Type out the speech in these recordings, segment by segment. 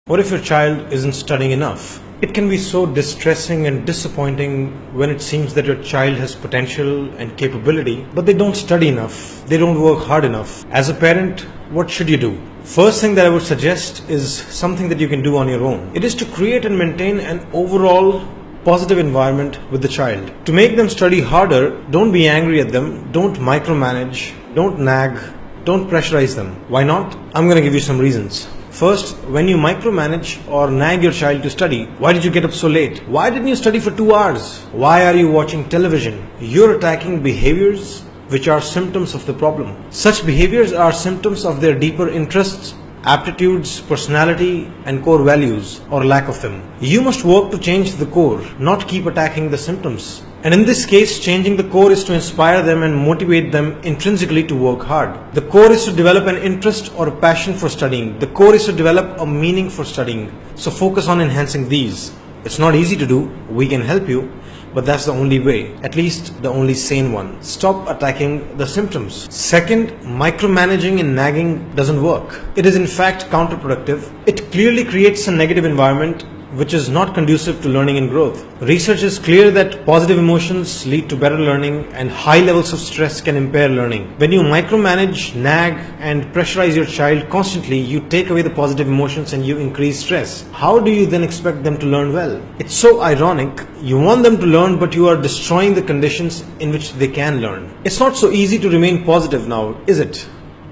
What if your child isn't studying enough? It can be so distressing and disappointing when it seems that your child has potential and capability, but they don't study enough, they don't work hard enough. As a parent, what should you do? First thing that I would suggest is something that you can do on your own. It is to create and maintain an overall positive environment with the child. To make them study harder, don't be angry at them, don't micromanage, don't nag, don't pressurize them. Why not? I'm going to give you some reasons. First, when you micromanage or nag your child to study, why did you get up so late? Why didn't you study for 2 hours? Why are you watching television? You're attacking behaviors which are symptoms of the problem. Such behaviors are symptoms of their deeper interests, aptitudes, personality, and core values, or lack of them. You must work to change the core, not keep attacking the symptoms. And in this case, changing the core is to inspire them and motivate them intrinsically to work hard. The core is to develop an interest or a passion for studying. The core is to develop a meaning for studying. So focus on enhancing these. It's not easy to do. We can help you. But that's the only way, at least the only sane one. Stop attacking the symptoms. Second, micromanaging and nagging doesn't work. It is in fact counterproductive. It clearly creates a negative environment which is not conducive to learning and growth. Research is clear that positive emotions lead to better learning and high levels of stress can impair learning. When you micromanage, nag and pressurize your child constantly, you take away the positive emotions and you increase stress. How do you then expect them to learn well? It's so ironic. You want them to learn, but you are destroying the conditions in which they can learn. It's not so easy to remain positive now, is it?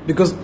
Because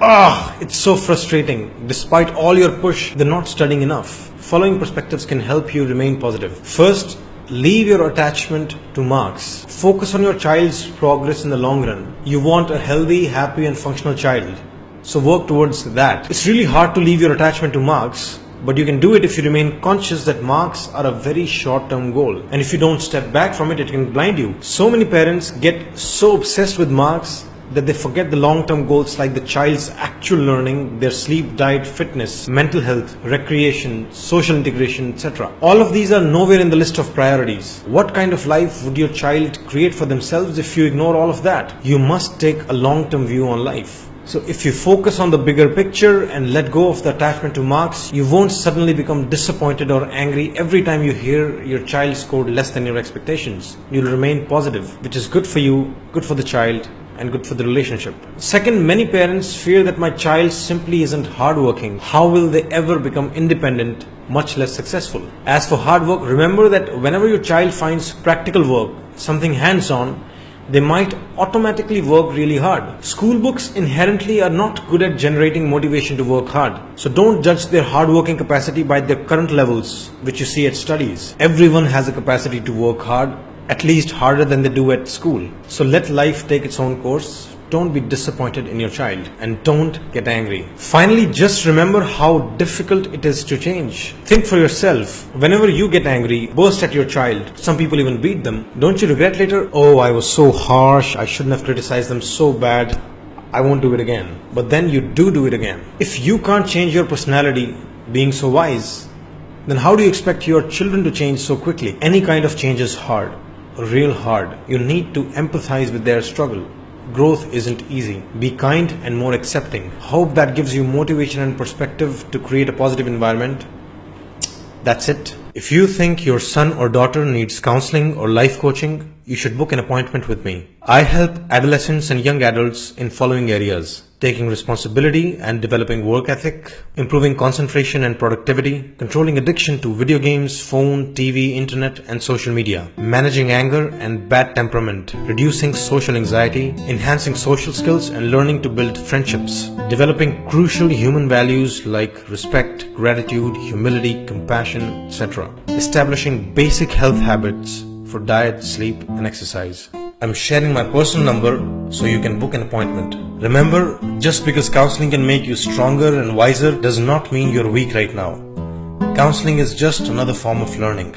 it's so frustrating. Despite all your push, they're not studying enough. Following perspectives can help you remain positive. First, leave your attachment to marks. Focus on your child's progress in the long run. You want a healthy, happy and functional child. So work towards that. It's really hard to leave your attachment to marks, but you can do it if you remain conscious that marks are a very short-term goal. And if you don't step back from it, it can blind you. So many parents get so obsessed with marks that they forget the long-term goals like the child's actual learning, their sleep, diet, fitness, mental health, recreation, social integration, etc. All of these are nowhere in the list of priorities. What kind of life would your child create for themselves if you ignore all of that? You must take a long-term view on life. So if you focus on the bigger picture and let go of the attachment to marks, you won't suddenly become disappointed or angry every time you hear your child scored less than your expectations. You'll remain positive, which is good for you, good for the child, and good for the relationship. Second, many parents fear that my child simply isn't hardworking. How will they ever become independent, much less successful? As for hard work, remember that whenever your child finds practical work, something hands-on, they might automatically work really hard. School books inherently are not good at generating motivation to work hard. So don't judge their hardworking capacity by their current levels, which you see at studies. Everyone has a capacity to work hard, at least harder than they do at school. So let life take its own course. Don't be disappointed in your child and don't get angry. Finally, just remember how difficult it is to change. Think for yourself. Whenever you get angry, burst at your child, some people even beat them, don't you regret later? Oh, I was so harsh. I shouldn't have criticized them so bad. I won't do it again. But then you do it again. If you can't change your personality, being so wise, then how do you expect your children to change so quickly? Any kind of change is hard. Real hard. You need to empathize with their struggle. Growth isn't easy. Be kind and more accepting. Hope that gives you motivation and perspective to create a positive environment. That's it. If you think your son or daughter needs counseling or life coaching, you should book an appointment with me. I help adolescents and young adults in following areas: taking responsibility and developing work ethic, improving concentration and productivity, controlling addiction to video games, phone, TV, internet, and social media, managing anger and bad temperament, reducing social anxiety, enhancing social skills and learning to build friendships, developing crucial human values like respect, gratitude, humility, compassion, etc., establishing basic health habits for diet, sleep, and exercise. I'm sharing my personal number so you can book an appointment. Remember, just because counseling can make you stronger and wiser does not mean you're weak right now. Counseling is just another form of learning.